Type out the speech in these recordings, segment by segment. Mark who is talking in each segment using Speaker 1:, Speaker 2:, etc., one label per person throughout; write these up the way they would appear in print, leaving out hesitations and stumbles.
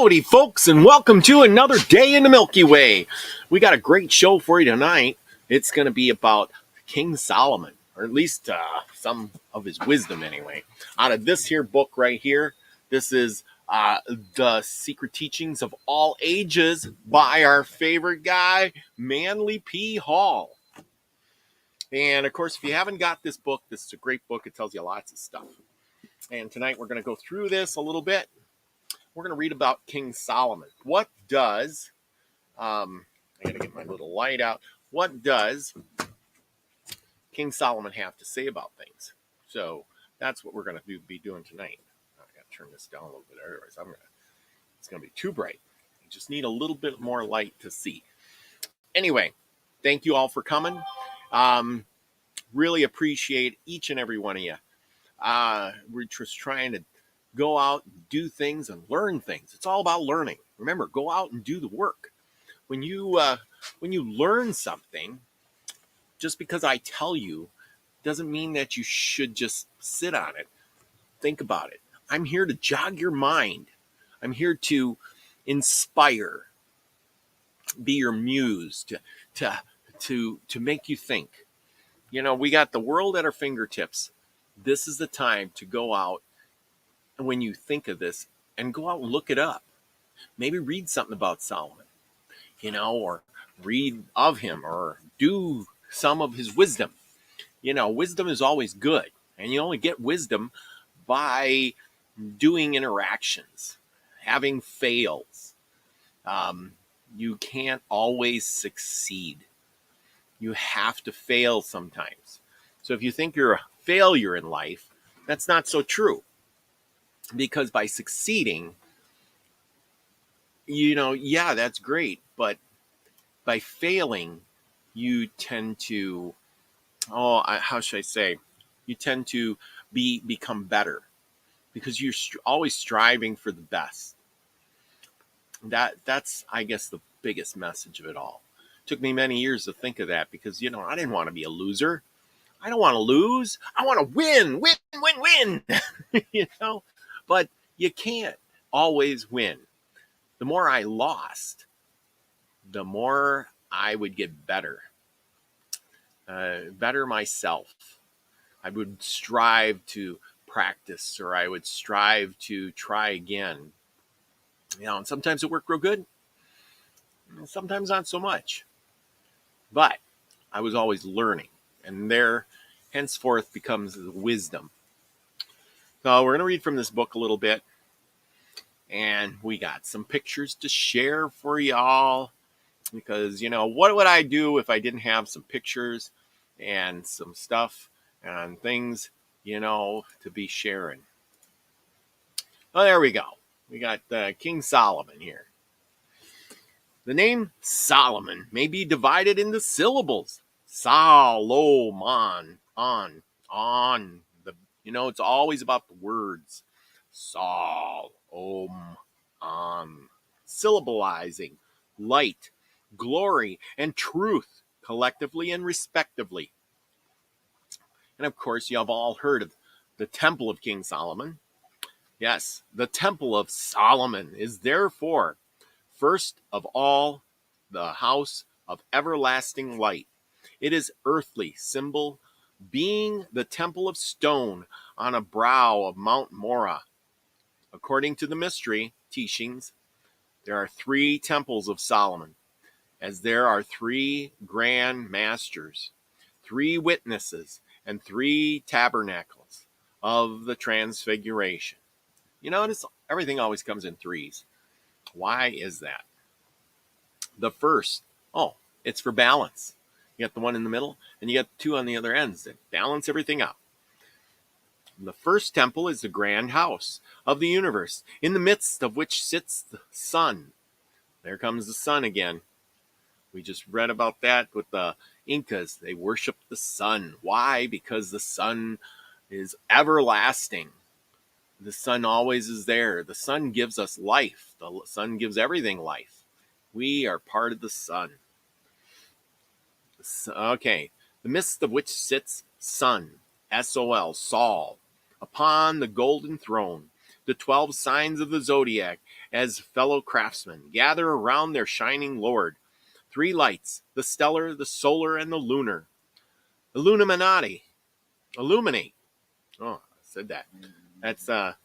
Speaker 1: Howdy, folks, and welcome to another day in the Milky Way. We got a great show for you tonight. It's going to be about King Solomon, or at least some of his wisdom anyway. Out of this here book right here, this is The Secret Teachings of All Ages by our favorite guy, Manly P. Hall. And, of course, if you haven't got this book, this is a great book. It tells you lots of stuff. And tonight we're going to go through this a little bit. We're going to read about King Solomon. What does, I got to get my little light out. What does King Solomon have to say about things? So that's what we're going to be doing tonight. I got to turn this down a little bit. Otherwise, it's going to be too bright. You just need a little bit more light to see. Anyway, thank you all for coming. Really appreciate each and every one of you. We're just trying to go out and do things and learn things. It's all about learning. Remember, go out and do the work. When you learn something, just because I tell you, doesn't mean that you should just sit on it. Think about it. I'm here to jog your mind. I'm here to inspire, be your muse, to make you think. You know, we got the world at our fingertips. This is the time to go out. And when you think of this, and go out and look it up. Maybe read something about Solomon, or read of him, or do some of his wisdom. Wisdom is always good. And you only get wisdom by doing interactions, having fails. You can't always succeed. You have to fail sometimes. So if you think you're a failure in life, that's not so true. Because by succeeding, that's great. But by failing, you tend to, how should I say? You tend to become better because you're always striving for the best. That's, I guess, the biggest message of it all. It took me many years to think of that because, I didn't want to be a loser. I don't want to lose. I want to win. But you can't always win. The more I lost, the more I would get better. Better myself. I would strive to practice, or I would strive to try again. And sometimes it worked real good. And sometimes not so much. But I was always learning. And there henceforth becomes wisdom. So we're going to read from this book a little bit. And we got some pictures to share for y'all. Because, what would I do if I didn't have some pictures and some stuff and things, to be sharing. Well, there we go. We got King Solomon here. The name Solomon may be divided into syllables. Solomon, on. It's always about the words. Sol, syllabalizing, light, glory, and truth, collectively and respectively. And of course, you have all heard of the Temple of King Solomon. Yes, the Temple of Solomon is therefore first of all the house of everlasting light. It is earthly symbol, being the temple of stone on a brow of Mount Moriah. According to the mystery teachings, there are 3 temples of Solomon, as there are 3 grand masters, 3 witnesses, and 3 tabernacles of the transfiguration. Notice everything always comes in threes. Why is that? The first, it's for balance. You got the one in the middle, and you got 2 on the other ends that balance everything out. The first temple is the grand house of the universe, in the midst of which sits the sun. There comes the sun again. We just read about that with the Incas. They worship the sun. Why? Because the sun is everlasting. The sun always is there. The sun gives us life. The sun gives everything life. We are part of the sun. Okay. The midst of which sits sun, S-O-L, Sol, upon the golden throne, the 12 signs of the zodiac, as fellow craftsmen gather around their shining lord. 3 lights, the stellar, the solar, and the lunar. Illuminati. Illuminate. Oh, I said that. That's a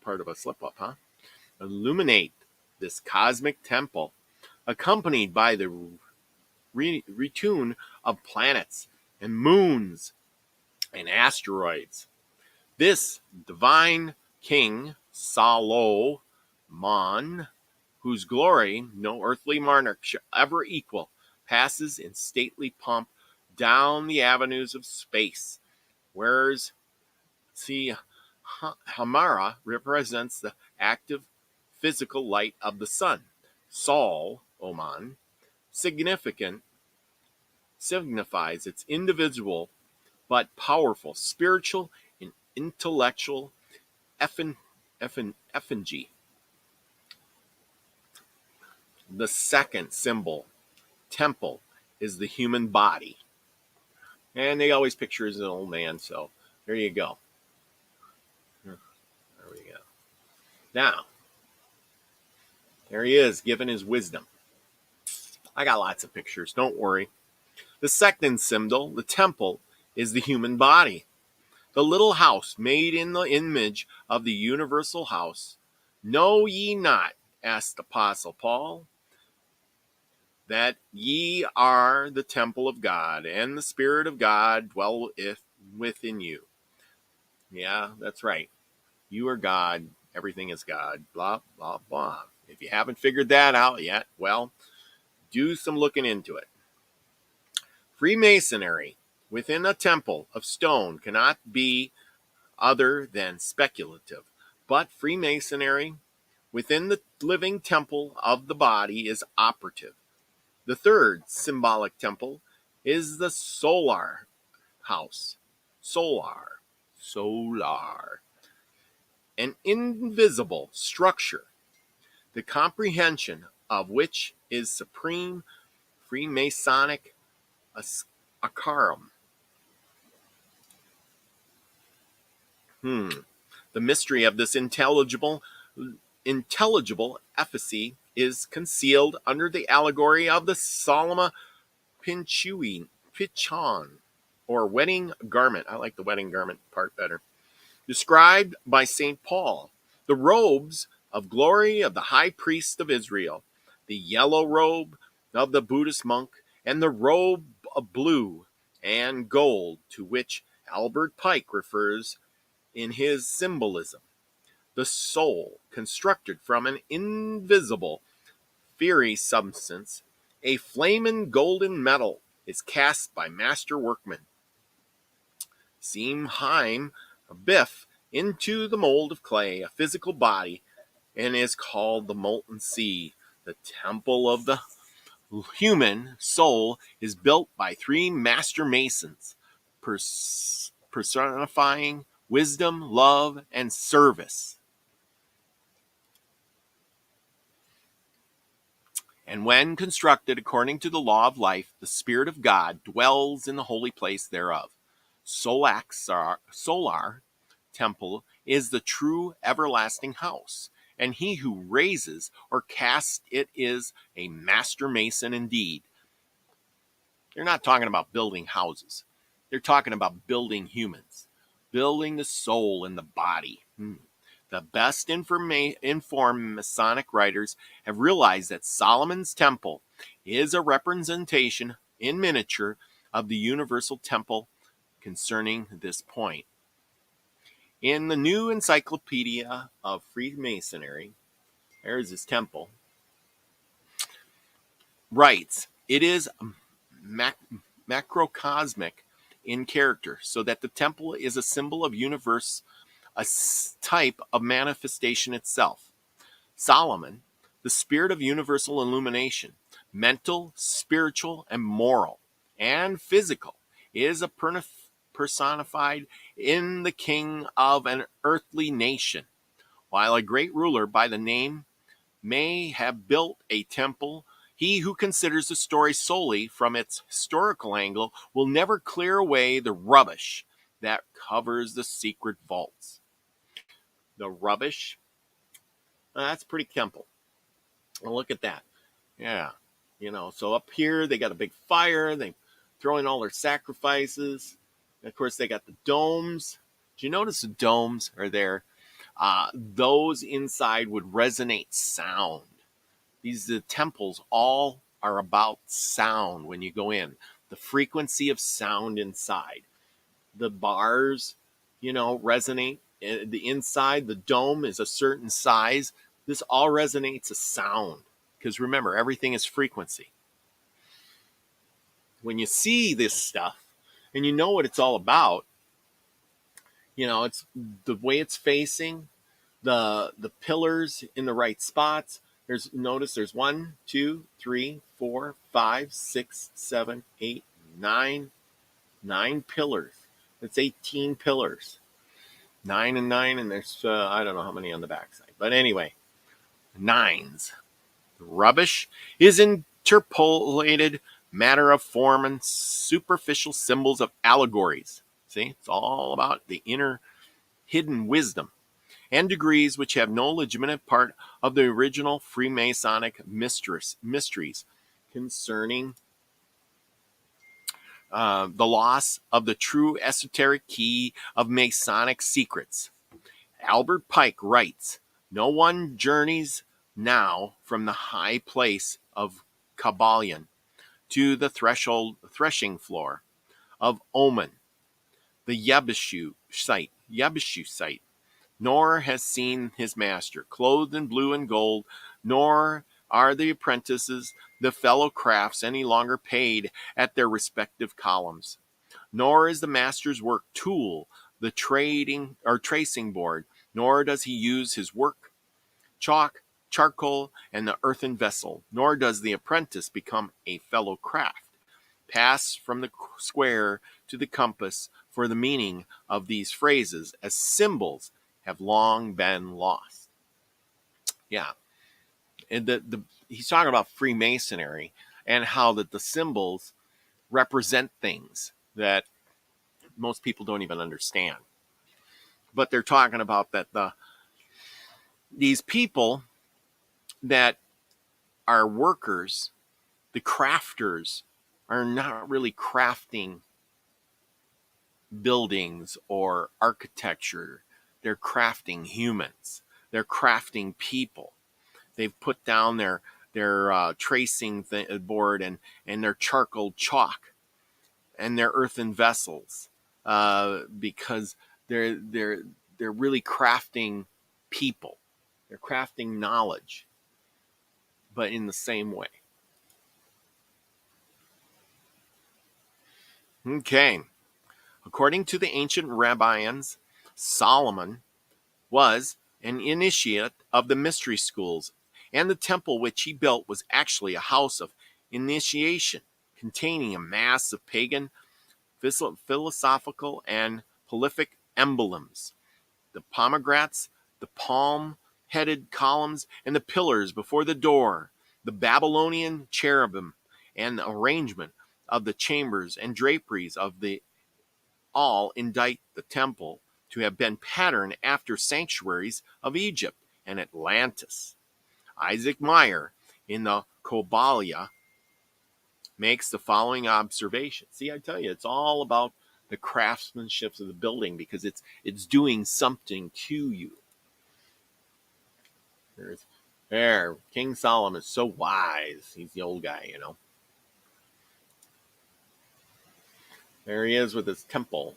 Speaker 1: part of a slip-up, huh? Illuminate this cosmic temple, accompanied by the retune of planets and moons and asteroids. This divine king, Solomon, whose glory no earthly monarch shall ever equal, passes in stately pomp down the avenues of space. Whereas, Hamara represents the active physical light of the sun. Sol, Oman, signifies its individual but powerful spiritual and intellectual effigy. The second symbol, temple, is the human body. And they always picture as an old man, so there you go. There we go. Now, there he is, giving his wisdom. I got lots of pictures, don't worry. The second symbol, the temple, is the human body. The little house made in the image of the universal house. Know ye not, asked Apostle Paul, that ye are the temple of God, and the Spirit of God dwelleth within you. Yeah, that's right. You are God. Everything is God. Blah, blah, blah. If you haven't figured that out yet, well, do some looking into it. Freemasonry within a temple of stone cannot be other than speculative, but Freemasonry within the living temple of the body is operative. The third symbolic temple is the solar house. Solar. An invisible structure, the comprehension of which is supreme Freemasonic acarum. The mystery of this intelligible efficacy is concealed under the allegory of the Solomon Pichon, or wedding garment. I like the wedding garment part better. Described by St. Paul, the robes of glory of the high priest of Israel, the yellow robe of the Buddhist monk, and the robe of blue and gold to which Albert Pike refers in his symbolism. The soul, constructed from an invisible, fiery substance, a flaming golden metal, is cast by master workmen. Simheim Biff into the mold of clay, a physical body, and is called the molten sea. The temple of the human soul is built by 3 master masons, personifying wisdom, love, and service. And when constructed according to the law of life, the Spirit of God dwells in the holy place thereof. Solar temple is the true everlasting house, and he who raises or casts it is a master mason indeed. They're not talking about building houses. They're talking about building humans, building the soul and the body. The best informed Masonic writers have realized that Solomon's temple is a representation in miniature of the universal temple concerning this point. In the New Encyclopedia of Freemasonry, there's his temple, writes, it is macrocosmic in character, so that the temple is a symbol of universe, a type of manifestation itself. Solomon, the spirit of universal illumination, mental, spiritual, and moral, and physical, is a personified in the king of an earthly nation. While a great ruler by the name may have built a temple, he who considers the story solely from its historical angle will never clear away the rubbish that covers the secret vaults. The rubbish? That's a pretty temple. Well, look at that. Yeah. So up here they got a big fire. They throw in all their sacrifices. And of course, they got the domes. Do you notice the domes are there? Those inside would resonate sound. The temples all are about sound when you go in. The frequency of sound inside. The bars, resonate. The inside, the dome is a certain size. This all resonates a sound. Because remember, everything is frequency. When you see this stuff and you know what it's all about, it's the way it's facing, the pillars in the right spots. Notice there's 1, 2, 3, 4, 5, 6, 7, 8, 9 pillars. That's 18 pillars. 9 and 9, and there's I don't know how many on the backside. But anyway, 9s. Rubbish is interpolated matter of form and superficial symbols of allegories. See, it's all about the inner hidden wisdom and degrees which have no legitimate part of the original Freemasonic mysteries concerning the loss of the true esoteric key of Masonic secrets. Albert Pike writes, "No one journeys now from the high place of Kabbalion to the threshing floor of Oman, the Yabishu site, nor has seen his master, clothed in blue and gold, nor are the apprentices, the fellow crafts, any longer paid at their respective columns. Nor is the master's work tool, the tracing board, nor does he use his work, chalk, charcoal, and the earthen vessel, nor does the apprentice become a fellow craft. Pass from the square to the compass, for the meaning of these phrases as symbols have long been lost." Yeah. And he's talking about Freemasonry and how that the symbols represent things that most people don't even understand. But they're talking about that these people that are workers, the crafters, are not really crafting buildings or architecture. They're crafting humans. They're crafting people. They've put down their tracing board and their charcoal chalk and their earthen vessels because they're really crafting people. They're crafting knowledge, but in the same way. Okay. According to the ancient rabbis, Solomon was an initiate of the mystery schools, and the temple which he built was actually a house of initiation, containing a mass of pagan, philosophical, and prolific emblems. The pomegranates, the palm-headed columns, and the pillars before the door, the Babylonian cherubim, and the arrangement of the chambers and draperies of the all indict the temple to have been patterned after sanctuaries of Egypt and Atlantis. Isaac Meyer, in the Kabbalah, makes the following observation. See, I tell you, it's all about the craftsmanship of the building because it's doing something to you. King Solomon is so wise. He's the old guy, There he is with his temple.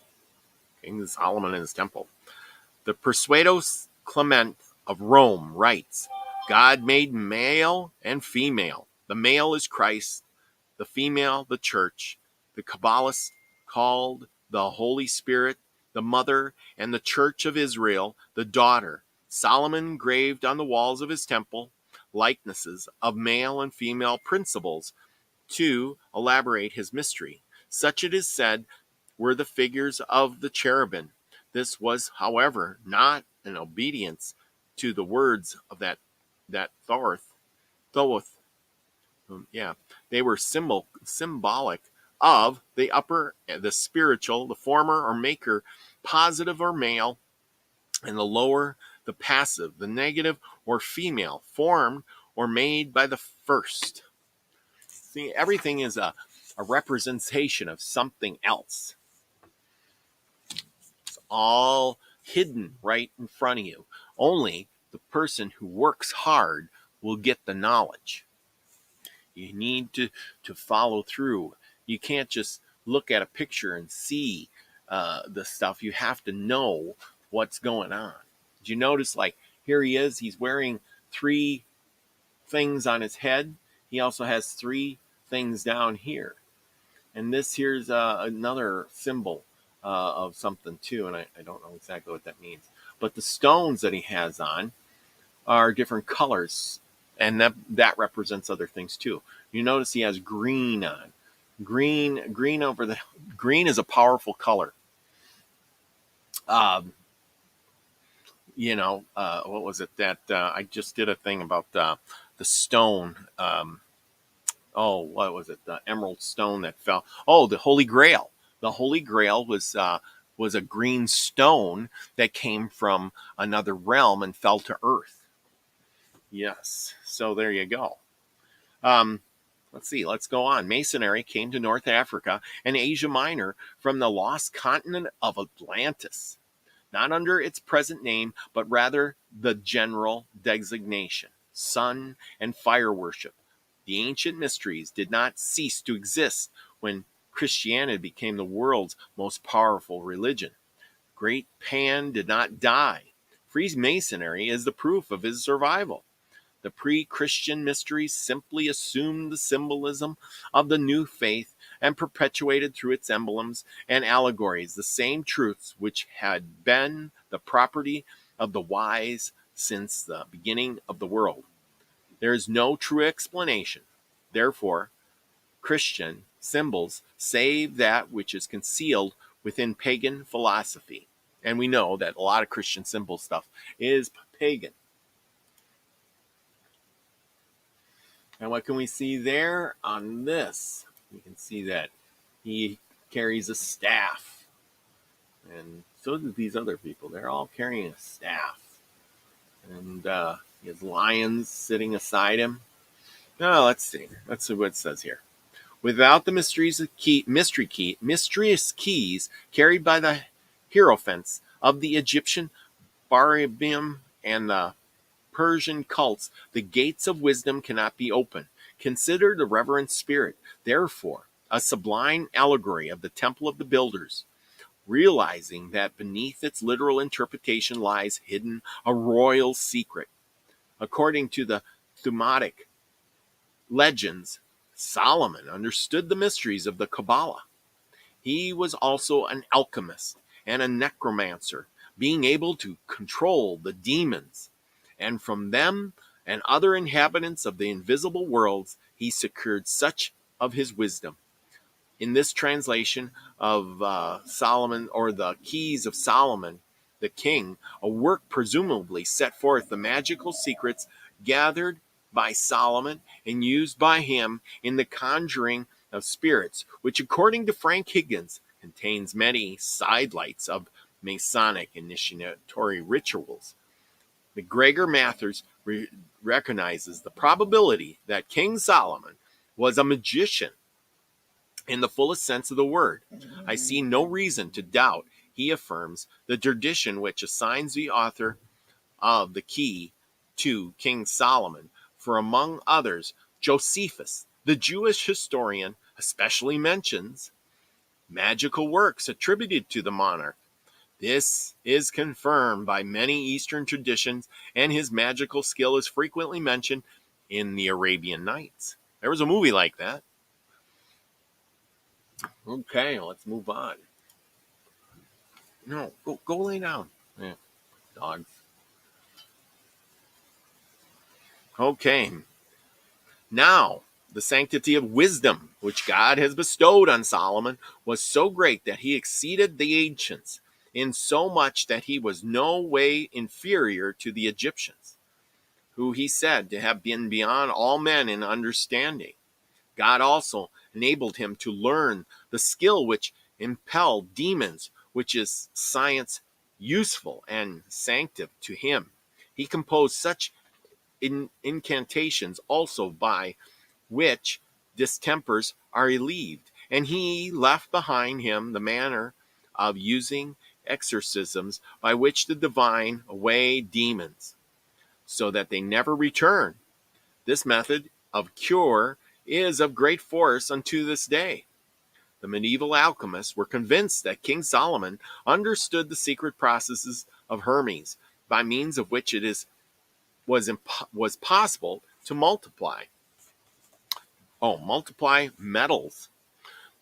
Speaker 1: King Solomon and his temple. The Persuados Clement of Rome writes, "God made male and female. The male is Christ, the female the church. The Kabbalists called the Holy Spirit the mother, and the church of Israel the daughter. Solomon engraved on the walls of his temple likenesses of male and female principles to elaborate his mystery. Such, it is said, were the figures of the cherubim. This was, however, not in obedience to the words of that Thoth. They were symbolic of the upper, the spiritual, the former or maker, positive or male, and the lower, the passive, the negative, or female, formed or made by the first. See, everything is a representation of something else. It's all hidden right in front of you. Only the person who works hard will get the knowledge. You need to follow through. You can't just look at a picture and see the stuff. You have to know what's going on. Did you notice, like, here he is, he's wearing 3 things on his head. He also has 3 things down here. And this here's another symbol of something too, and I don't know exactly what that means. But the stones that he has on are different colors, and that represents other things too. You notice he has green on. Green over the green is a powerful color. What was it that I just did a thing about the stone? What was it? The emerald stone that fell. Oh, the Holy Grail. The Holy Grail was a green stone that came from another realm and fell to Earth. Yes. So there you go. Let's see. Let's go on. Masonry came to North Africa and Asia Minor from the lost continent of Atlantis, not under its present name, but rather the general designation, sun and fire worship. The ancient mysteries did not cease to exist when Christianity became the world's most powerful religion. Great Pan did not die. Freemasonry is the proof of his survival. The pre-Christian mysteries simply assumed the symbolism of the new faith and perpetuated through its emblems and allegories the same truths which had been the property of the wise since the beginning of the world. There is no true explanation, therefore, Christian symbols save that which is concealed within pagan philosophy. And we know that a lot of Christian symbol stuff is pagan. And what can we see there on this? You can see that he carries a staff. And so do these other people. They're all carrying a staff. And he has lions sitting aside him. Now, let's see. Let's see what it says here. Without the mysterious keys carried by the hierophants of the Egyptian Barabim and the Persian cults, the gates of wisdom cannot be opened. Consider the reverent spirit, therefore, a sublime allegory of the temple of the builders, realizing that beneath its literal interpretation lies hidden a royal secret. According to the Thematic legends, Solomon understood the mysteries of the Kabbalah. He was also an alchemist and a necromancer, being able to control the demons. And from them and other inhabitants of the invisible worlds, he secured such of his wisdom. In this translation of Solomon, or the Keys of Solomon, the King, a work presumably set forth the magical secrets gathered by Solomon and used by him in the conjuring of spirits, which, according to Frank Higgins, contains many sidelights of Masonic initiatory rituals. The Gregor Mathers recognizes the probability that King Solomon was a magician in the fullest sense of the word. I see no reason to doubt, he affirms, the tradition which assigns the author of the key to King Solomon, for among others, Josephus, the Jewish historian, especially mentions magical works attributed to the monarch. This is confirmed by many Eastern traditions, and his magical skill is frequently mentioned in the Arabian Nights. There was a movie like that. Okay, let's move on. No, go lay down. Yeah, dogs. Okay. Now, the sanctity of wisdom, which God has bestowed on Solomon, was so great that he exceeded the ancients, in so much that he was no way inferior to the Egyptians, who he said to have been beyond all men in understanding. God also enabled him to learn the skill which impelled demons, which is science useful and sanctive to him. He composed such incantations also by which distempers are relieved, and he left behind him the manner of using exorcisms by which to divine away demons, so that they never return. This method of cure is of great force unto this day. The medieval alchemists were convinced that King Solomon understood the secret processes of Hermes, by means of which it was possible to multiply metals.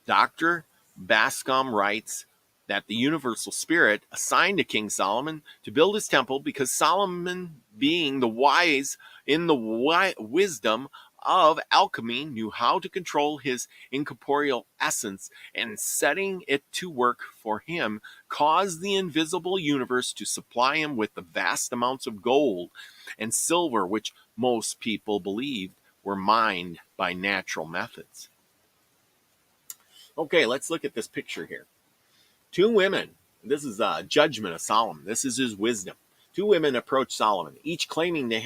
Speaker 1: Dr. Bascom writes that the universal spirit assigned to King Solomon to build his temple, because Solomon, being the wise in the wisdom of alchemy, knew how to control his incorporeal essence, and setting it to work for him, caused the invisible universe to supply him with the vast amounts of gold and silver which most people believed were mined by natural methods. Okay, let's look at this picture here. Two women. This is a judgment of Solomon. This is his wisdom. Two women approach Solomon, each claiming they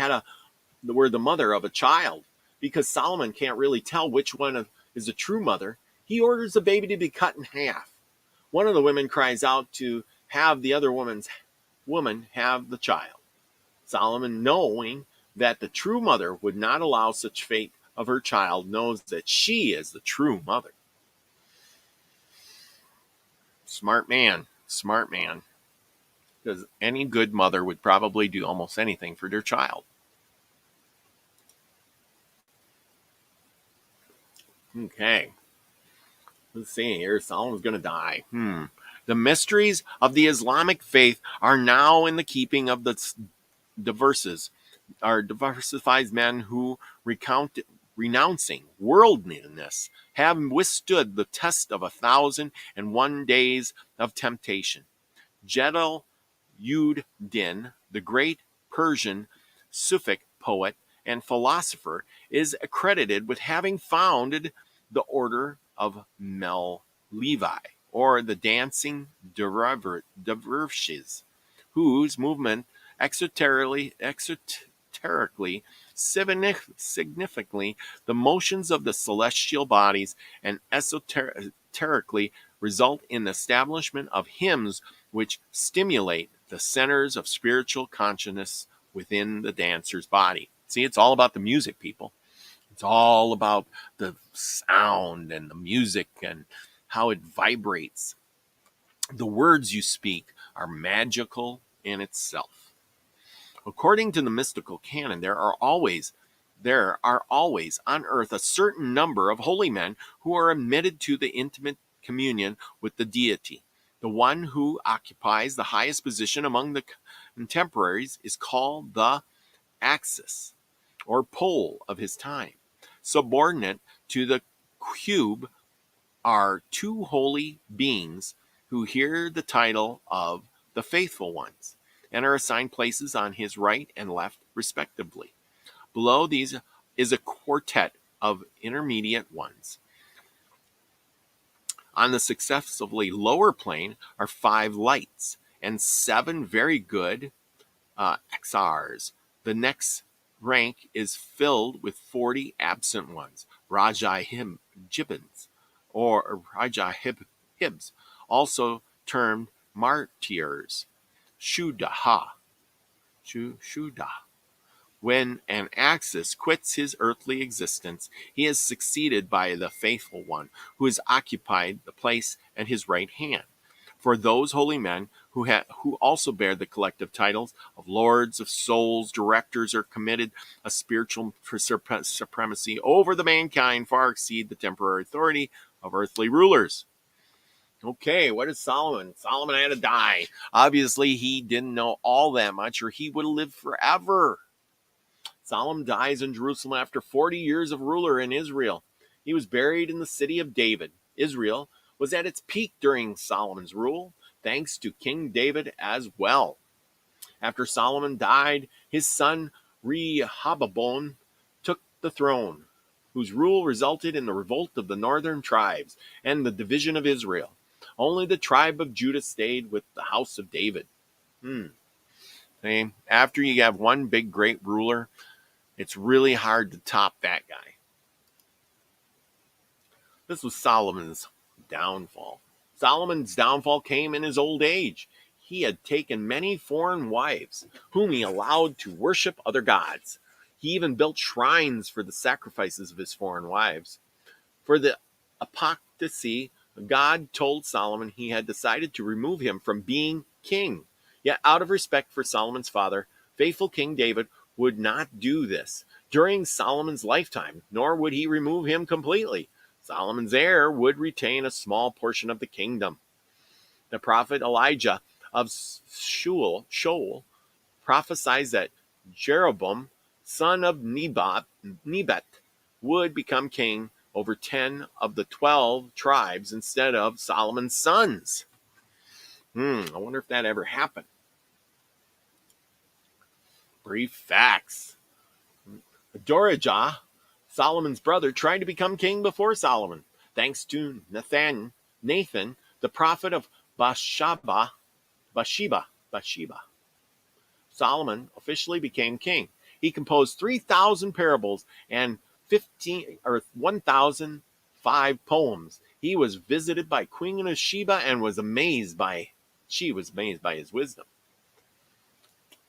Speaker 1: were the mother of a child. Because Solomon can't really tell which one is the true mother, he orders the baby to be cut in half. One of the women cries out to have the other woman have the child. Solomon, knowing that the true mother would not allow such fate of her child, knows that she is the true mother. Smart man. Because any good mother would probably do almost anything for their child. Okay. Let's see here. Solomon's going to die. The mysteries of the Islamic faith are now in the keeping of the diversified men who, renouncing worldliness, have withstood the test of 1,001 days of temptation. Jedal ud-Din, the great Persian Sufic poet and philosopher, is accredited with having founded the order of Levi, or the dancing dervishes, whose movement exoterically, significantly, the motions of the celestial bodies, and esoterically result in the establishment of hymns which stimulate the centers of spiritual consciousness within the dancer's body. See, it's all about the music, people. It's all about the sound and the music and how it vibrates. The words you speak are magical in itself. According to the mystical canon, there are always on earth a certain number of holy men who are admitted to the intimate communion with the deity. The one who occupies the highest position among the contemporaries is called the axis, or pole of his time. Subordinate to the cube are two holy beings who hear the title of the faithful ones, and are assigned places on his right and left, respectively. Below these is a quartet of intermediate ones. On the successively lower plane are 5 lights and 7 very good XRs. The next rank is filled with 40 absent ones, Rajahibs, or Rajahibs, also termed martyrs, Shudah. When an axis quits his earthly existence, he is succeeded by the faithful one, who has occupied the place at his right hand. For those holy men who also bear the collective titles of lords of souls, directors, or committed a spiritual supremacy over the mankind, far exceed the temporary authority of earthly rulers. Okay, what is Solomon? Solomon had to die. Obviously, he didn't know all that much, or he would have lived forever. Solomon dies in Jerusalem after 40 years of ruler in Israel. He was buried in the city of David. Israel was at its peak during Solomon's rule, thanks to King David as well. After Solomon died, his son Rehoboam took the throne, whose rule resulted in the revolt of the northern tribes and the division of Israel. Only the tribe of Judah stayed with the house of David. See, after you have one big great ruler, it's really hard to top that guy. This was Solomon's downfall. Solomon's downfall came in his old age. He had taken many foreign wives, whom he allowed to worship other gods. He even built shrines for the sacrifices of his foreign wives. For the apostasy, God told Solomon he had decided to remove him from being king. Yet, out of respect for Solomon's father, faithful King David would not do this during Solomon's lifetime, nor would he remove him completely. Solomon's heir would retain a small portion of the kingdom. The prophet Elijah of Shoal prophesied that Jeroboam, son of Nebat, would become king over 10 of the 12 tribes instead of Solomon's sons. I wonder if that ever happened. Brief facts. Adonijah, Solomon's brother, tried to become king before Solomon, thanks to Nathan, the prophet of Bathsheba. Solomon officially became king. He composed 3,000 parables and 1,005 poems. He was visited by Queen of Sheba and was amazed by his wisdom.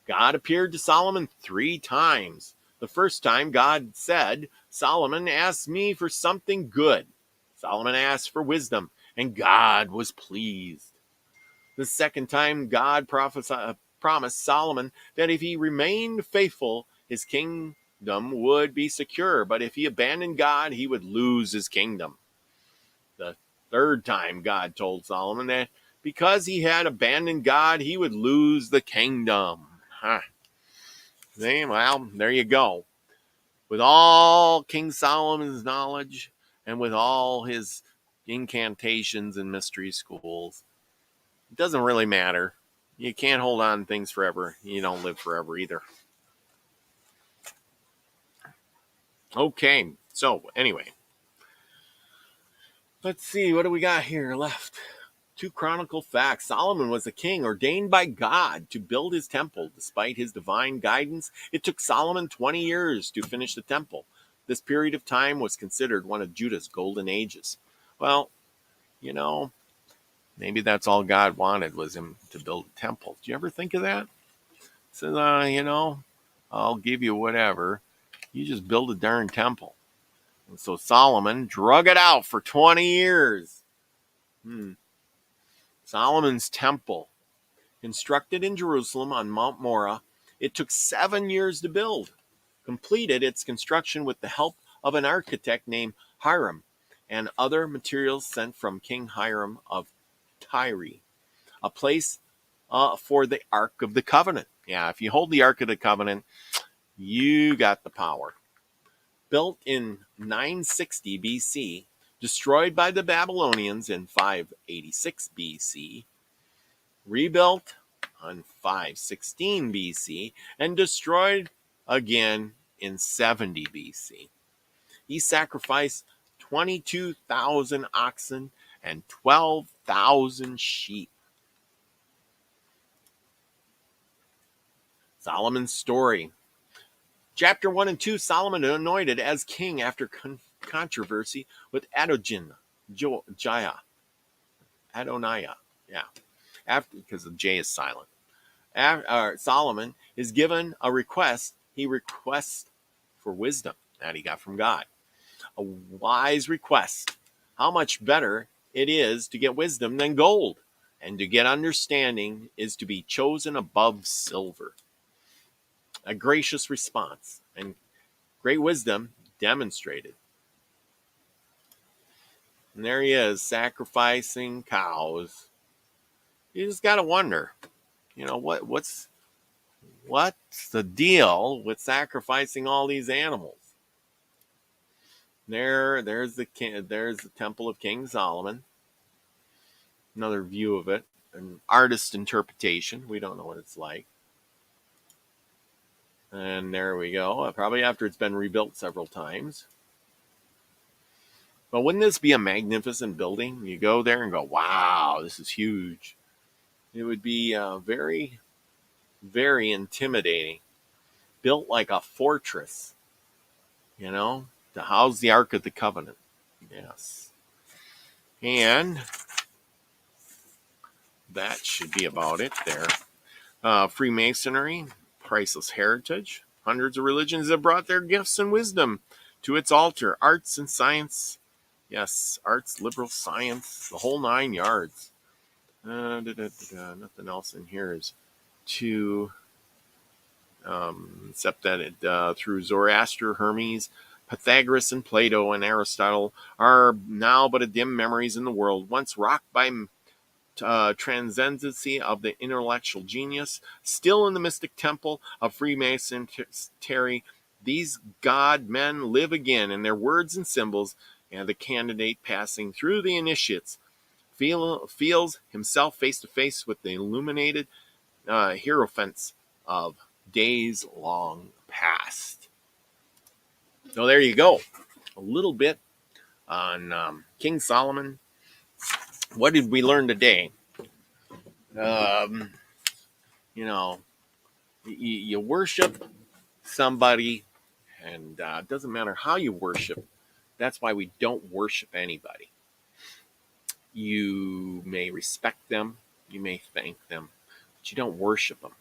Speaker 1: God appeared to Solomon 3 times. The first time God said, Solomon asked me for something good. Solomon asked for wisdom, and God was pleased. The second time God promised Solomon that if he remained faithful, his kingdom would be secure, but if he abandoned God, he would lose his kingdom. The third time God told Solomon that because he had abandoned God, he would lose the kingdom. Well, there you go. With all King Solomon's knowledge and with all his incantations and mystery schools, it doesn't really matter. You can't hold on to things forever. You don't live forever either. Okay, so anyway, let's see. What do we got here left? 2 chronicle facts. Solomon was a king ordained by God to build his temple. Despite his divine guidance, it took Solomon 20 years to finish the temple. This period of time was considered one of Judah's golden ages. Well, maybe that's all God wanted was him to build a temple. Do you ever think of that? Says, I'll give you whatever. You just build a darn temple. And so Solomon drug it out for 20 years. Solomon's temple, constructed in Jerusalem on Mount Moriah, it took 7 years to build. Completed its construction with the help of an architect named Hiram and other materials sent from King Hiram of Tyre, a place for the Ark of the Covenant. Yeah, if you hold the Ark of the Covenant, you got the power. Built in 960 BC, destroyed by the Babylonians in 586 BC, rebuilt on 516 BC, and destroyed again in 70 BC. He sacrificed 22,000 oxen and 12,000 sheep. Solomon's story. Chapter 1 and 2, Solomon anointed as king after controversy with Adoniah. Yeah. After, because the J is silent. Solomon is given a request. He requests for wisdom that he got from God. A wise request. How much better it is to get wisdom than gold, and to get understanding is to be chosen above silver. A gracious response and great wisdom demonstrated. And there he is, sacrificing cows. You just got to wonder, what's the deal with sacrificing all these animals? There's the temple of King Solomon. Another view of it, an artist interpretation. We don't know what it's like. And there we go. Probably after it's been rebuilt several times. But wouldn't this be a magnificent building? You go there and go, wow, this is huge. It would be very very intimidating, built like a fortress, to house the Ark of the Covenant. Yes. And that should be about it there. Freemasonry, priceless heritage. Hundreds of religions have brought their gifts and wisdom to its altar. Arts and science. Yes, arts, liberal science, the whole 9 yards. Nothing else in here is too, except that it, through Zoroaster, Hermes, Pythagoras, and Plato, and Aristotle are now but a dim memories in the world, once rocked by transcendency of the intellectual genius. Still in the mystic temple of Freemasonry, these god men live again in their words and symbols, and the candidate passing through the initiates feels himself face to face with the illuminated hierophants of days long past. So there you go. A little bit on King Solomon. What did we learn today? You worship somebody, and it doesn't matter how you worship. That's why we don't worship anybody. You may respect them, you may thank them, but you don't worship them,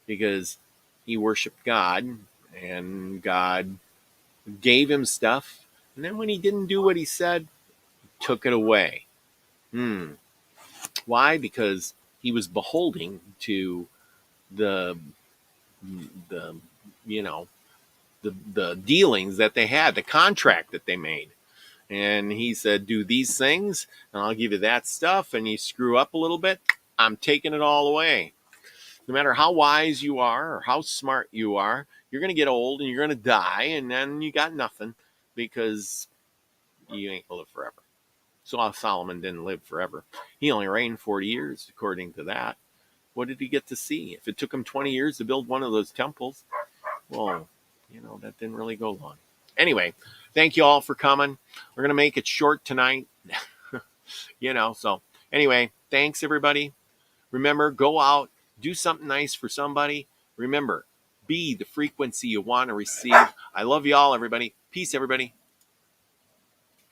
Speaker 1: because he worshiped God, and God gave him stuff, and then when he didn't do what he said, he took it away. Why? Because he was beholding to the dealings that they had, the contract that they made. And he said, do these things, and I'll give you that stuff, and you screw up a little bit, I'm taking it all away. No matter how wise you are or how smart you are, you're going to get old and you're going to die, and then you got nothing, because you ain't going to live forever. So Solomon didn't live forever. He only reigned 40 years, according to that. What did he get to see? If it took him 20 years to build one of those temples, well, that didn't really go long. Anyway, thank you all for coming. We're going to make it short tonight. So anyway, thanks everybody. Remember, go out, do something nice for somebody. Remember, be the frequency you want to receive. I love you all, everybody. Peace, everybody.